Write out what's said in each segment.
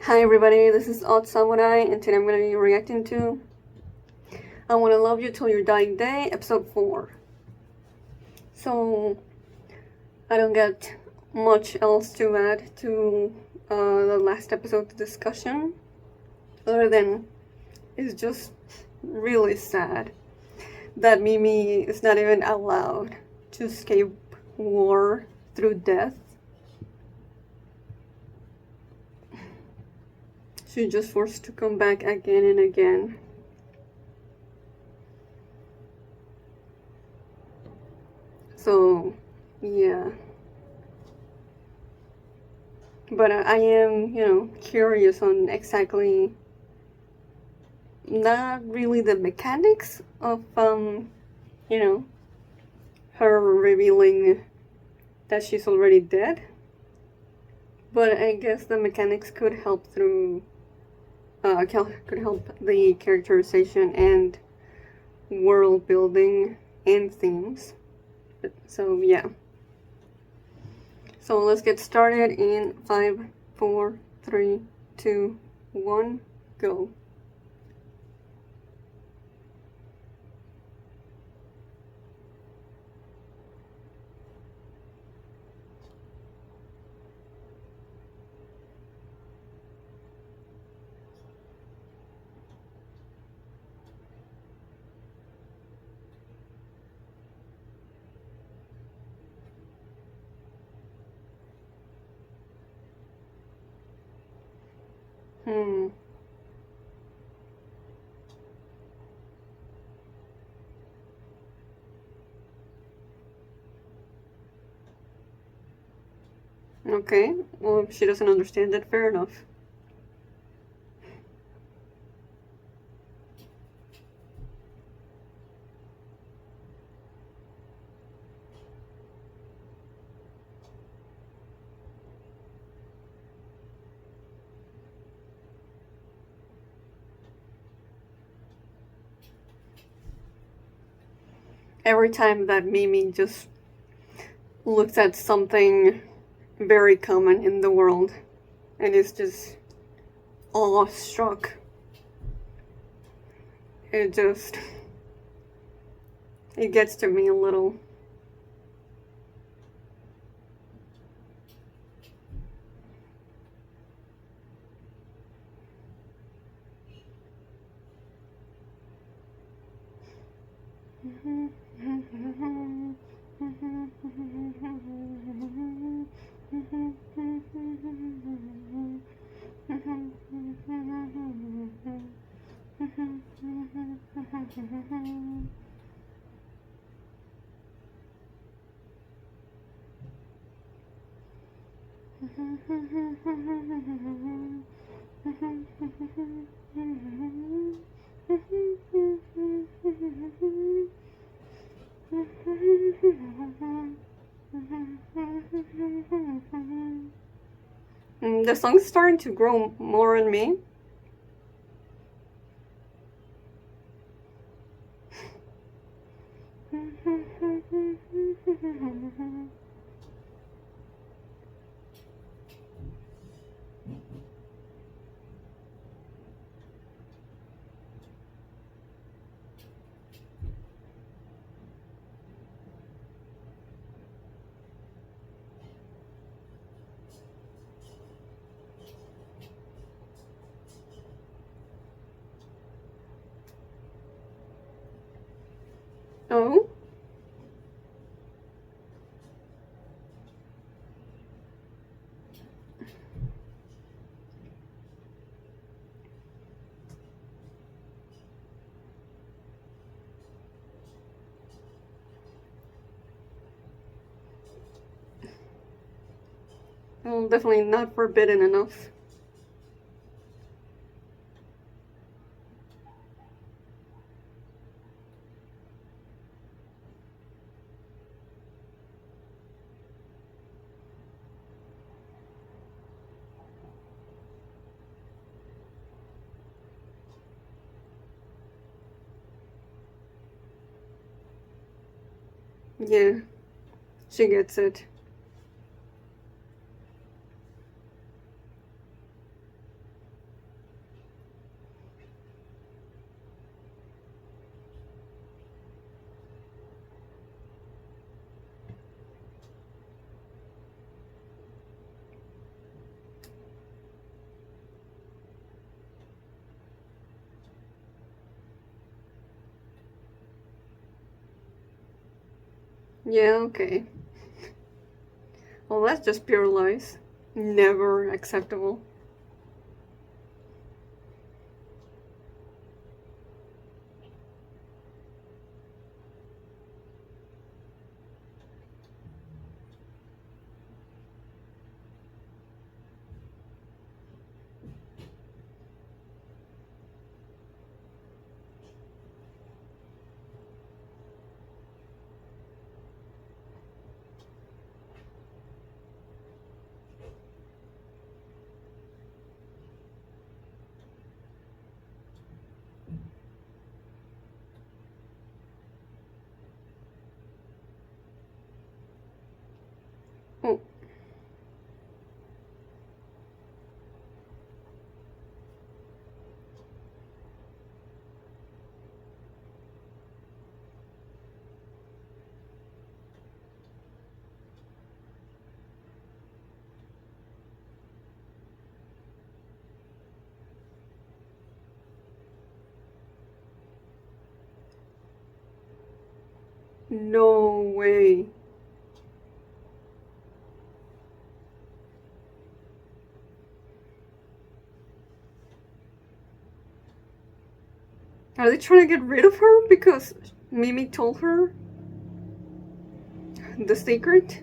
Hi everybody, this is Odd Samurai, and today I'm going to be reacting to I Wanna Love You Till Your Dying Day, episode 4. So, I don't get much else to add to the last episode discussion, other than it's just really sad that Mimi is not even allowed to escape war through death. She's just forced to come back again and again. So, yeah. But I am, curious on exactly, not really the mechanics of, her revealing that she's already dead. But I guess the mechanics could help through, could help the characterization and world building and themes. So, yeah. So let's get started in 5, 4, 3, 2, 1, go. Okay, well, if she doesn't understand it, fair enough. Every time that Mimi just looks at something very common in the world and is just awestruck, it gets to me a little. The song's starting to grow more on me. Oh? Well, definitely not forbidden enough. Yeah, she gets it. Yeah, okay. Well, that's just pure lies. Never acceptable. Oh, no way. Are they trying to get rid of her because Mimi told her the secret?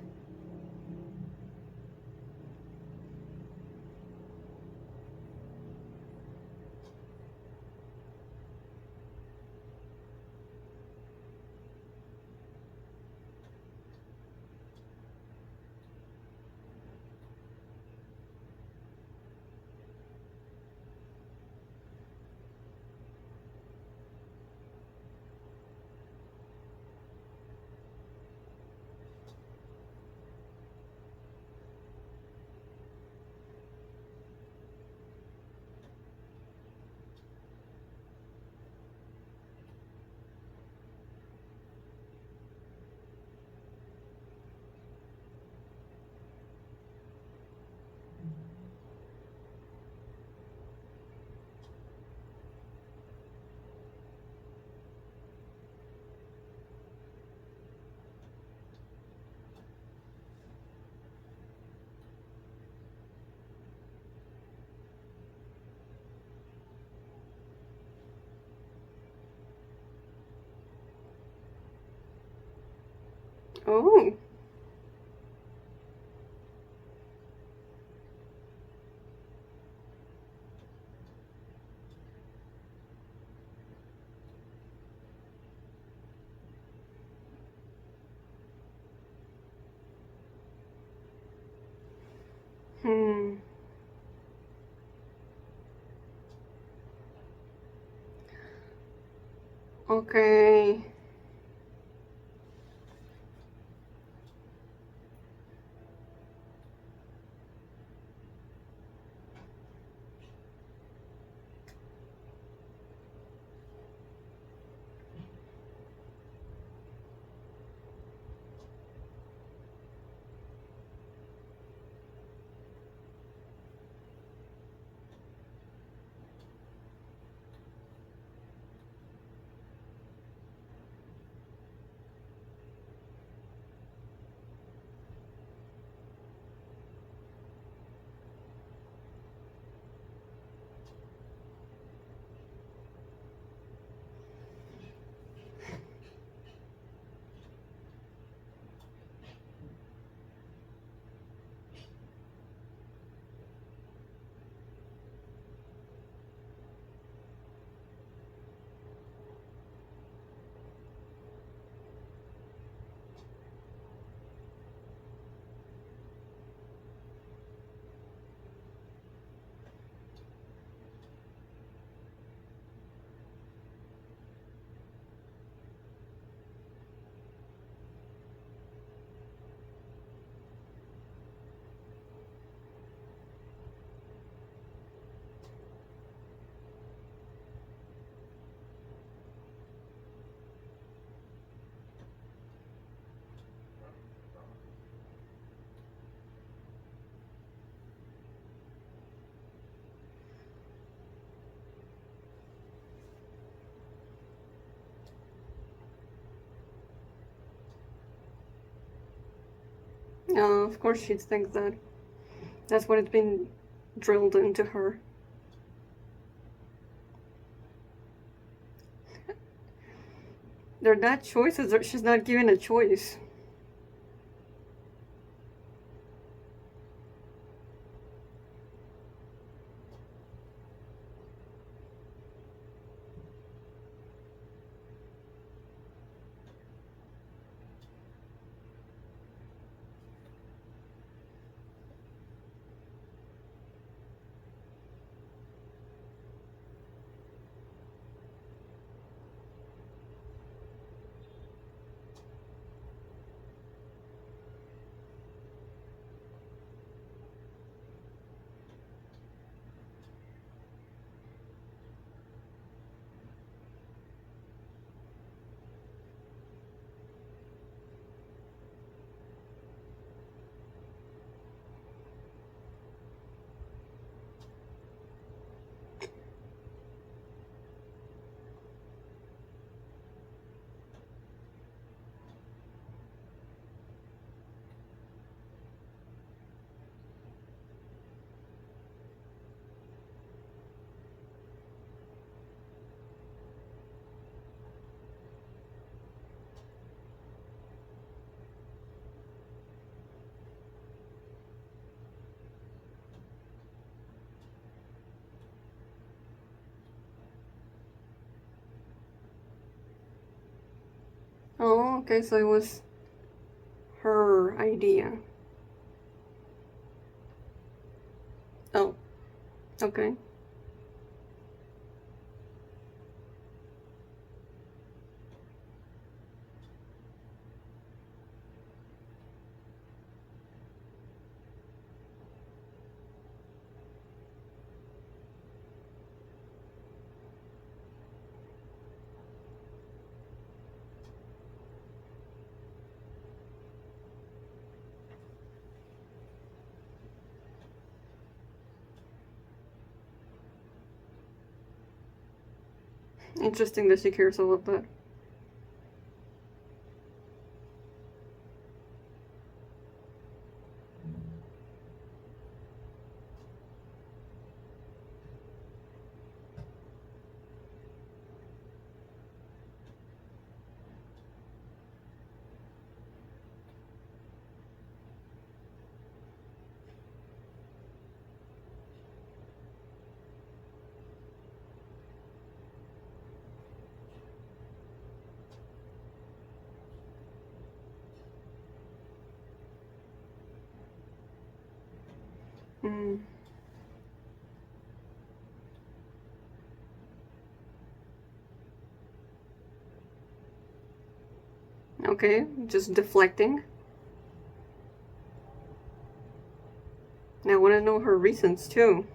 Oh. Hmm. Okay. Of course she thinks that. That's what it's been drilled into her. They're not choices, she's not given a choice. Oh, okay, so it was her idea. Oh, okay. Interesting that she cares about that. Mm. Okay, just deflecting. Now I want to know her reasons too.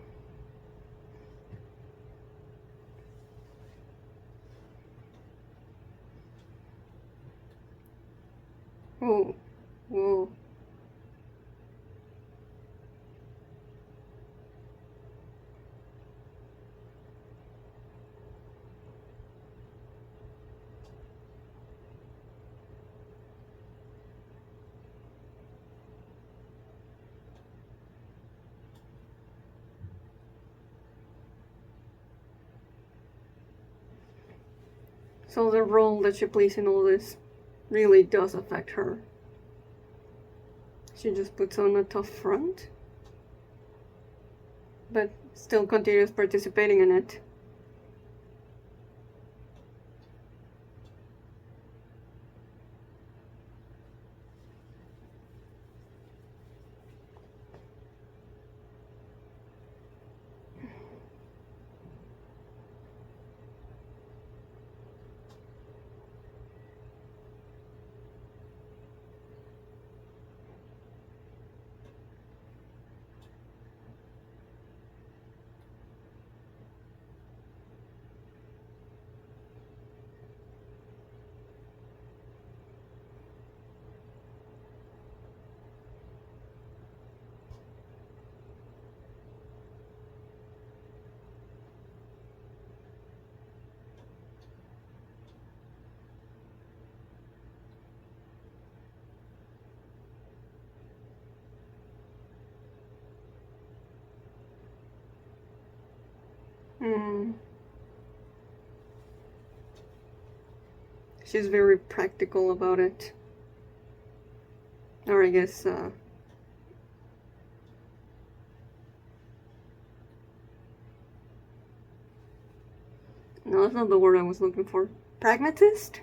Whoa, whoa. So the role that she plays in all this really does affect her. She just puts on a tough front, but still continues participating in it. Hmm. She's very practical about it. Or I guess, no, that's not the word I was looking for. Pragmatist?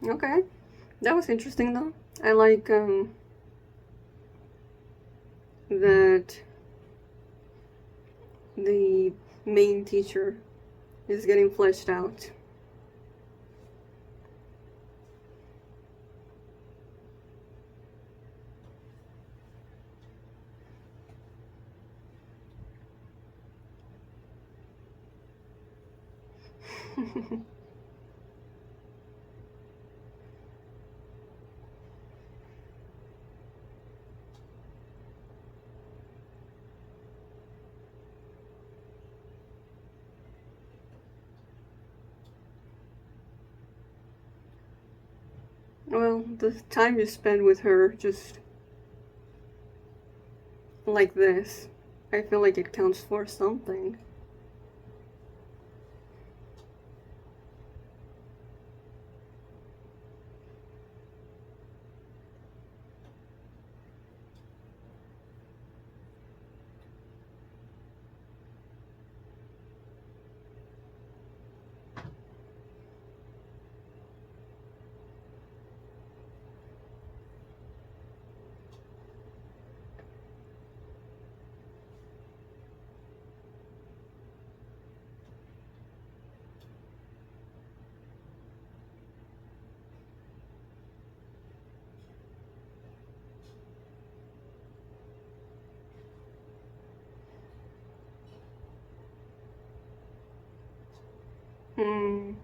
Okay. That was interesting though. I like that the main teacher is getting fleshed out. Well, the time you spend with her just like this, I feel like it counts for something. Hmm.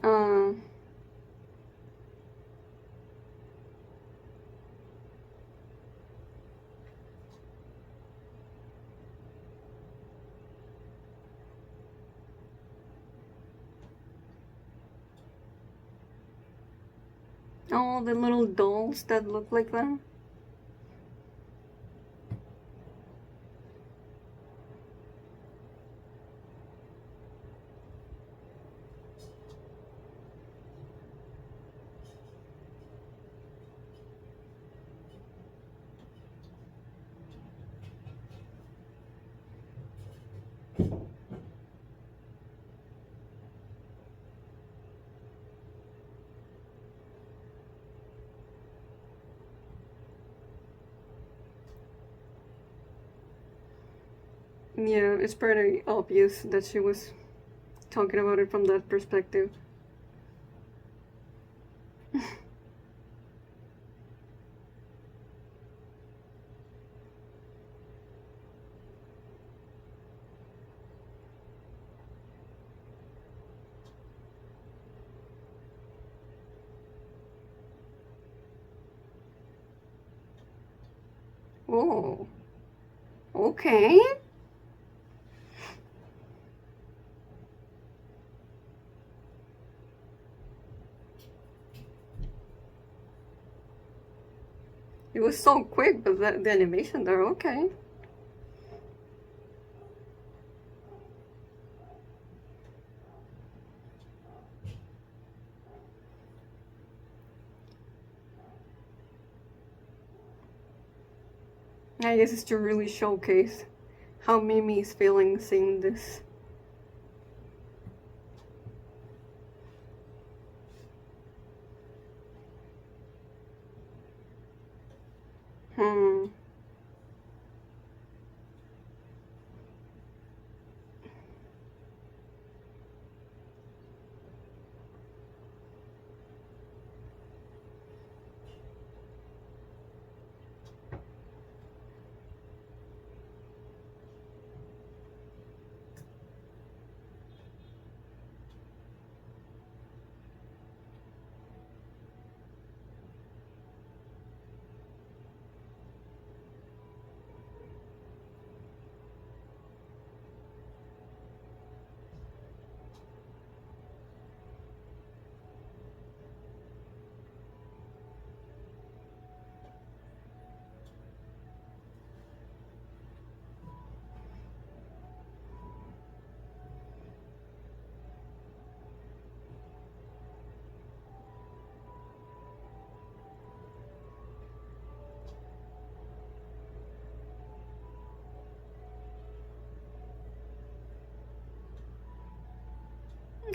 Uh, oh, the little dolls that look like them. Yeah, it's pretty obvious that she was talking about it from that perspective. Oh, okay. It was so quick, but the animation there, okay. I guess it's to really showcase how Mimi is feeling seeing this. Hmm.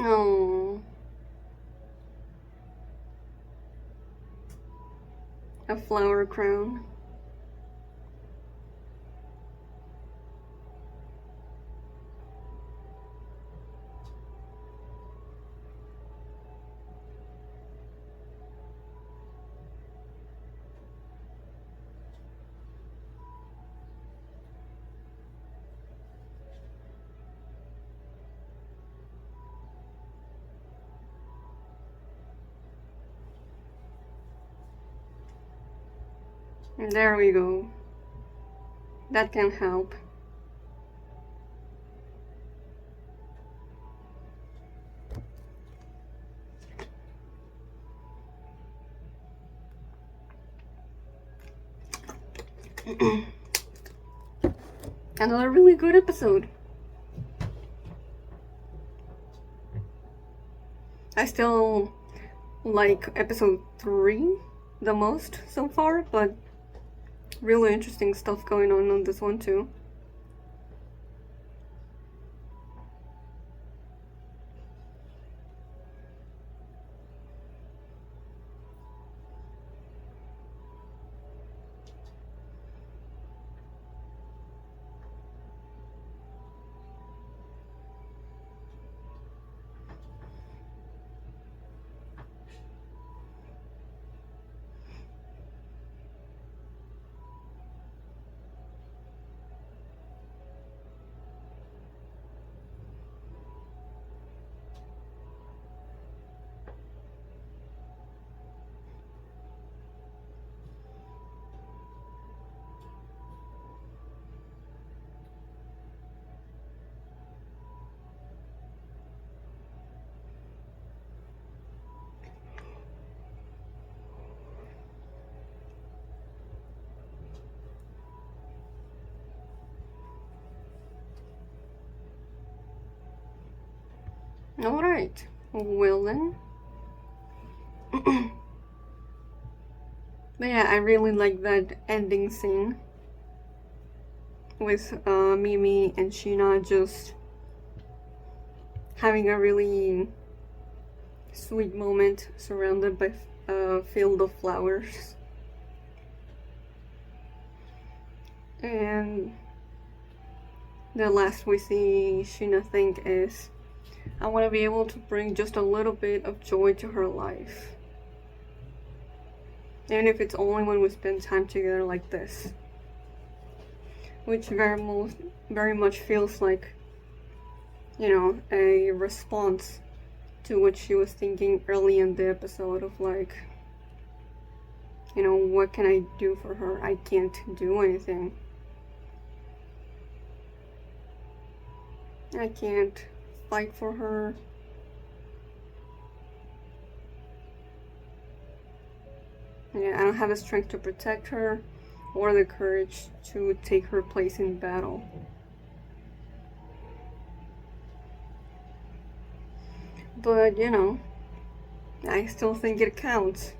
Oh, a flower crown. There we go. That can help. Another really good episode. I still like episode 3 the most so far, but really interesting stuff going on this one too. Alright, well then. But yeah, I really like that ending scene with Mimi and Sheena just having a really sweet moment surrounded by a field of flowers. And the last we see Sheena think is, I want to be able to bring just a little bit of joy to her life. Even if it's only when we spend time together like this. Which very much feels like, you know, a response to what she was thinking early in the episode of like, You know, what can I do for her? I can't do anything. I can't fight for her. Yeah, I don't have the strength to protect her or the courage to take her place in battle. But, you know, I still think it counts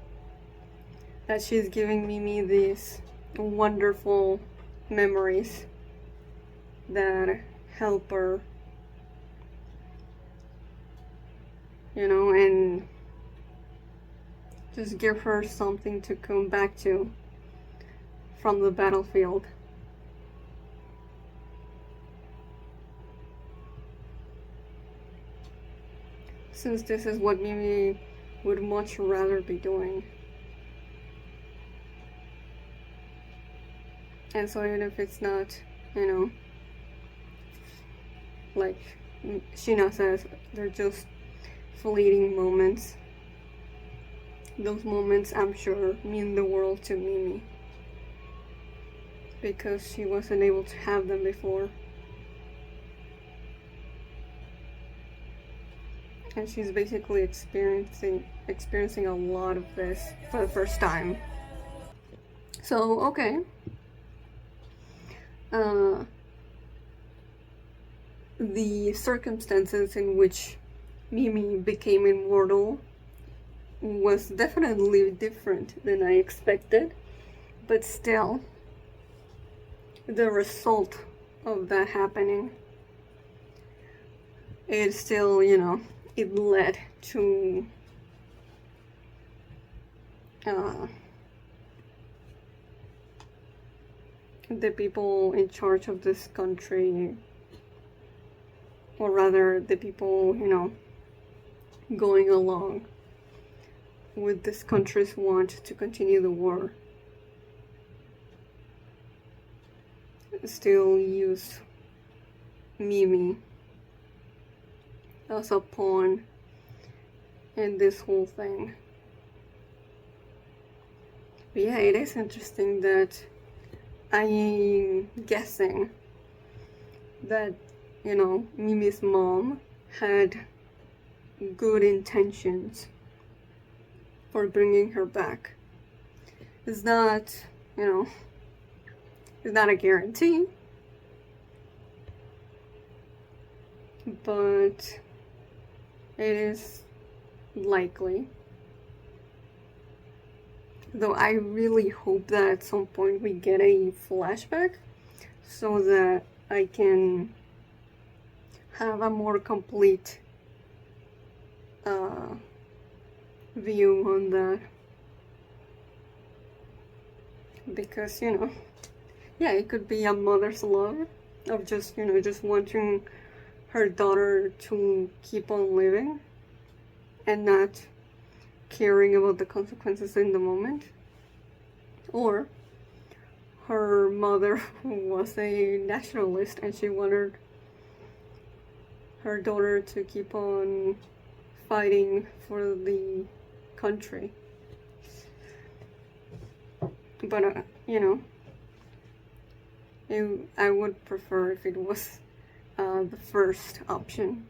that she's giving Mimi these wonderful memories that help her, you know, and just give her something to come back to from the battlefield. Since this is what Mimi would much rather be doing. And so even if it's not, you know, like Sheena says, they're just fleeting moments. Those moments, I'm sure, mean the world to Mimi. Because she wasn't able to have them before. And she's basically experiencing a lot of this for the first time. So, okay. The circumstances in which Mimi became immortal was definitely different than I expected, but still, the result of that happening, it still, you know, it led to the people in charge of this country, or rather the people, you know, going along with this country's want to continue the war, still use Mimi as a pawn in this whole thing. But yeah, it is interesting that I'm guessing that, you know, Mimi's mom had good intentions for bringing her back. It's not, you know, it's not a guarantee, but it is likely. Though I really hope that at some point we get a flashback so that I can have a more complete view on that. Because, you know, yeah, it could be a mother's love of just, you know, just wanting her daughter to keep on living and not caring about the consequences in the moment. Or her mother was a nationalist and she wanted her daughter to keep on fighting for the country. But, you know, I would prefer if it was the first option.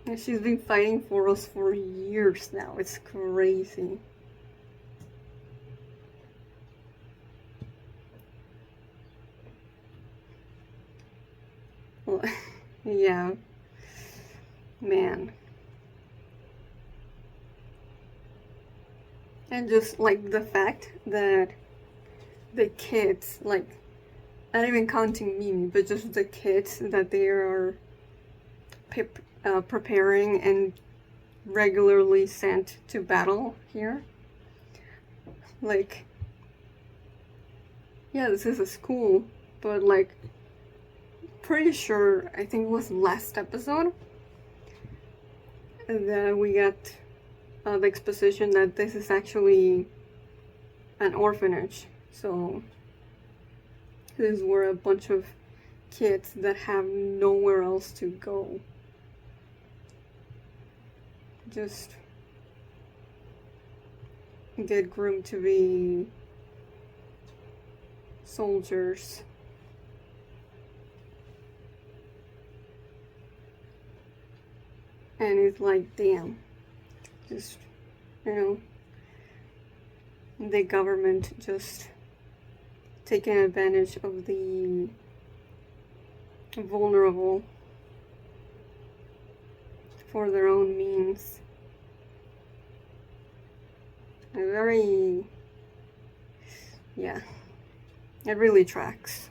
And she's been fighting for us for years now. It's crazy. Well, yeah. Man. And just like the fact that the kids, like, not even counting Mimi, but just the kids that they are preparing and regularly sent to battle here. Like, yeah, this is a school, but like, pretty sure, I think it was last episode, that we got the exposition that this is actually an orphanage. So this is where a bunch of kids that have nowhere else to go. Just get groomed to be soldiers. And it's like, damn, just, you know, the government just taking advantage of the vulnerable for their own means. Very, yeah, it really tracks.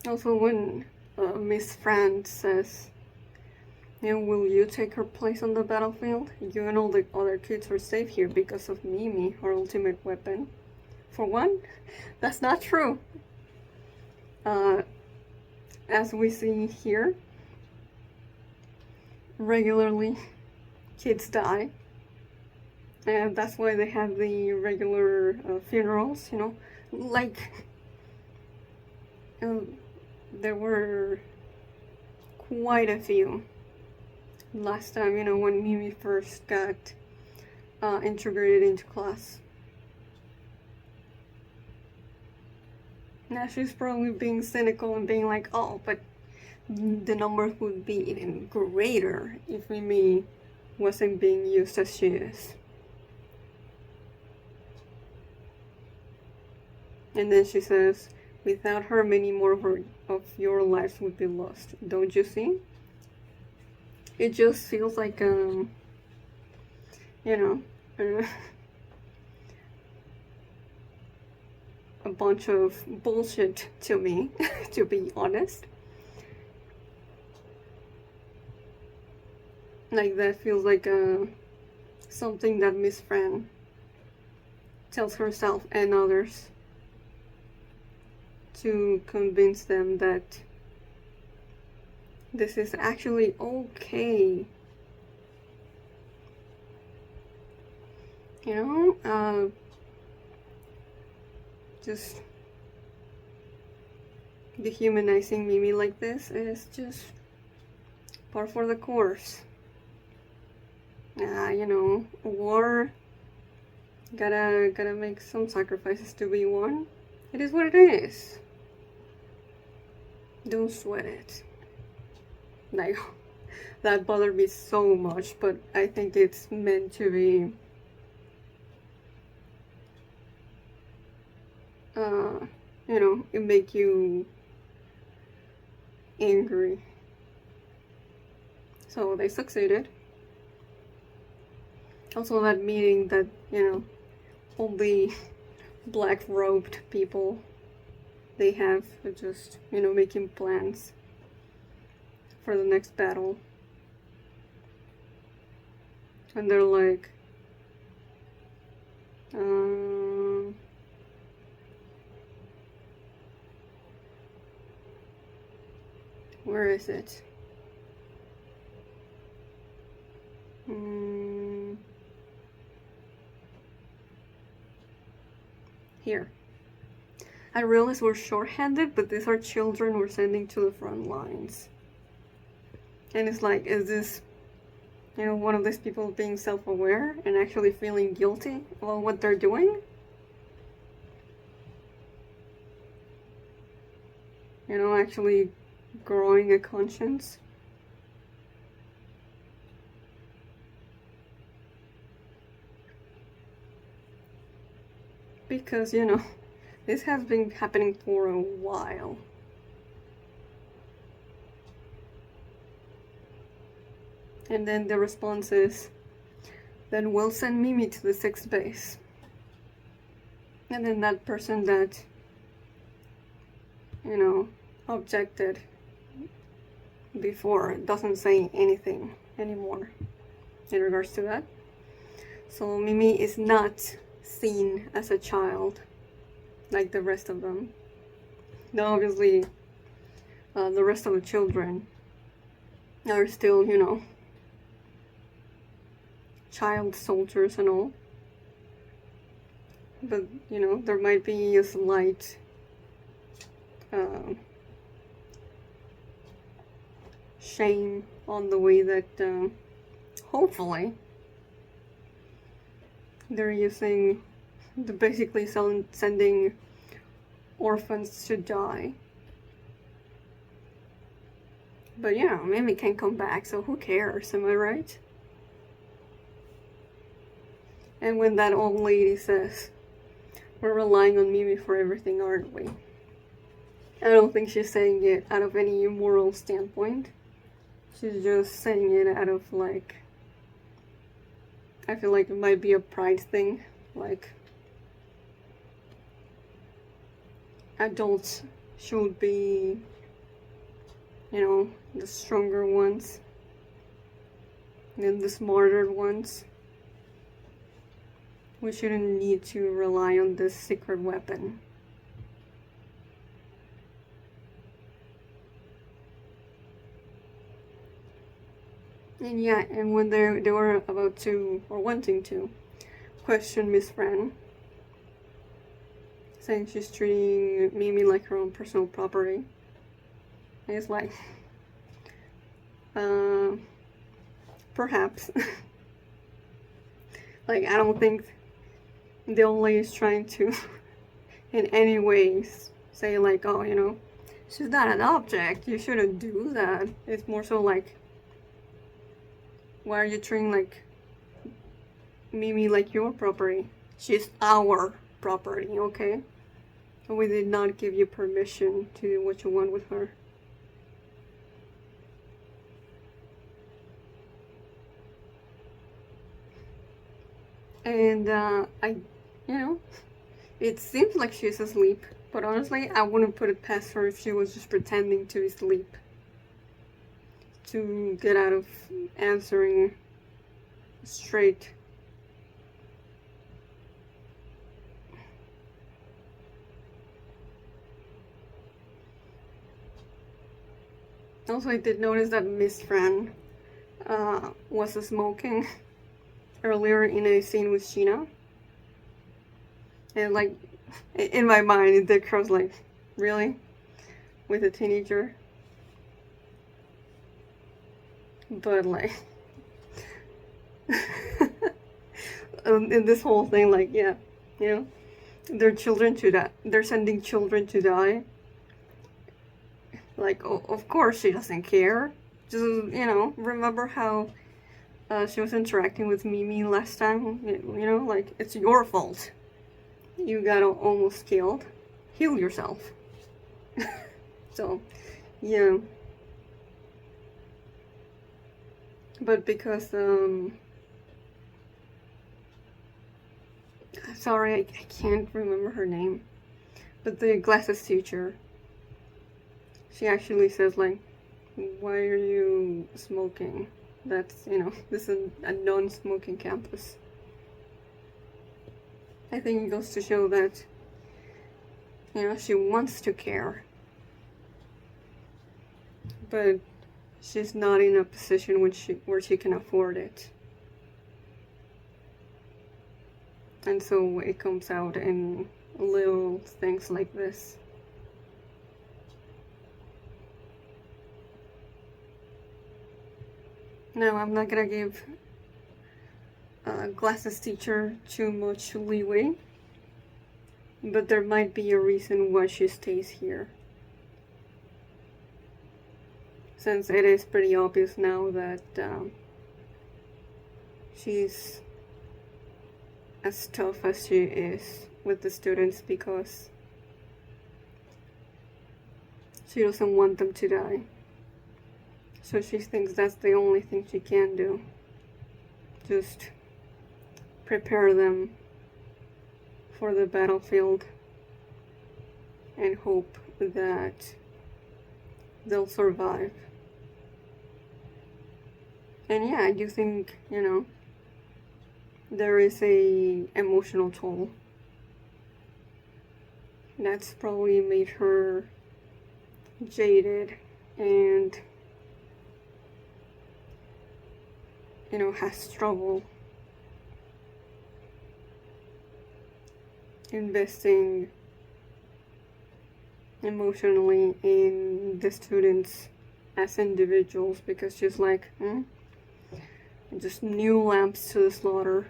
Also, when Miss Friend says, you know, will you take her place on the battlefield? You and all the other kids are safe here because of Mimi, her ultimate weapon. For one, that's not true. As we see here, regularly kids die. And that's why they have the regular funerals, you know. Like, there were quite a few last time, you know, when Mimi first got integrated into class. Now she's probably being cynical and being like, oh, but the numbers would be even greater if Mimi wasn't being used as she is. And then she says, without her, many more of your lives would be lost. Don't you see? It just feels like, you know, a bunch of bullshit to me, to be honest. Like, that feels like something that Miss Fran tells herself and others to convince them that this is actually okay. You know, just dehumanizing Mimi like this is just par for the course. You know, war, gotta make some sacrifices to be won. It is what it is. Don't sweat it. Like, that bothered me so much, but I think it's meant to be you know, it make you angry. So they succeeded. Also, that meeting that, you know, all the black robed people they have just, you know, making plans for the next battle. And they're like, where is it? Here. I realize we're short-handed, but these are children we're sending to the front lines. And it's like, is this, you know, one of these people being self-aware and actually feeling guilty about what they're doing? You know, actually growing a conscience? Because, you know, this has been happening for a while. And then the response is, then we'll send Mimi to the 6th base. And then that person that, you know, objected before doesn't say anything anymore in regards to that. So Mimi is not seen as a child like the rest of them. Now obviously the rest of the children are still, you know, child soldiers and all, but you know, there might be a slight shame on the way that hopefully they're using the basically sending orphans to die. But you know, Mimi can come back, so who cares, am I right? And when that old lady says, we're relying on Mimi for everything, aren't we? I don't think she's saying it out of any moral standpoint. She's just saying it out of like, I feel like it might be a pride thing. Like, adults should be, you know, the stronger ones and the smarter ones. We shouldn't need to rely on this secret weapon. And yeah, and when they were about to, or wanting to, question Miss Fran, saying she's treating Mimi like her own personal property, and it's like, perhaps. Like, I don't think the old lady is trying to, in any ways, say like, oh, you know, she's not an object, you shouldn't do that. It's more so like, why are you treating like Mimi like your property? She's our property, okay? We did not give you permission to do what you want with her. And you know, it seems like she's asleep, but honestly, I wouldn't put it past her if she was just pretending to be asleep to get out of answering straight. Also, I did notice that Miss Fran was smoking earlier in a scene with Sheena. And like, in my mind, it did cross like, really? With a teenager? But like, in this whole thing, like, yeah, you know, they're children to die. They're sending children to die. Like, of course she doesn't care. Just, you know, remember how she was interacting with Mimi last time? You know, like, it's your fault. You got almost killed. Heal yourself. So, yeah. But because, sorry, I can't remember her name. But the glasses teacher, she actually says, like, why are you smoking? That's, you know, this is a non-smoking campus. I think it goes to show that, you know, she wants to care. But she's not in a position where she can afford it. And so it comes out in little things like this. Now, I'm not gonna give glasses teacher too much leeway, but there might be a reason why she stays here. Since it is pretty obvious now that she's as tough as she is with the students because she doesn't want them to die. So she thinks that's the only thing she can do. Just prepare them for the battlefield and hope that they'll survive. And yeah, I do think, you know, there is a emotional toll that's probably made her jaded and, you know, has trouble investing emotionally in the students as individuals, because she's like, just new lambs to the slaughter.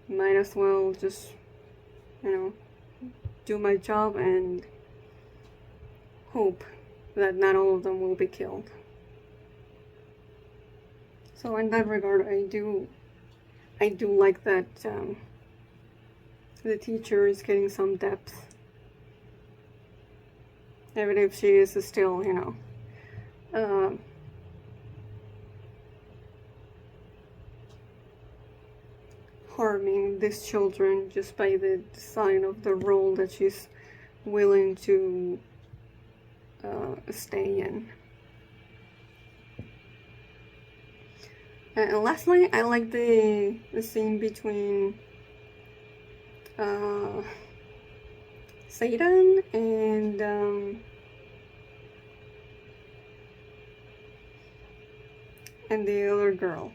Might as well just, do my job and hope that not all of them will be killed. So in that regard, I do like that the teacher is getting some depth, even if she is still, harming these children just by the design of the role that she's willing to stay in. And lastly, I like the scene between Satan and the other girl.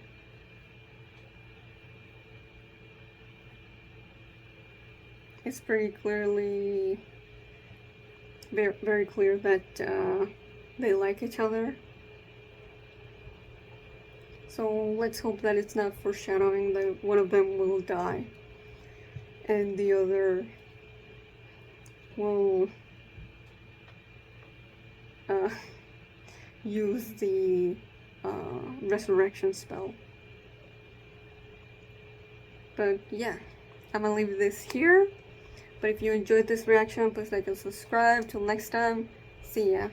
It's pretty clearly, very, very clear that they like each other. So let's hope that it's not foreshadowing that one of them will die and the other will use the resurrection spell. But yeah, I'm gonna leave this here. But if you enjoyed this reaction, please like and subscribe. Till next time, see ya.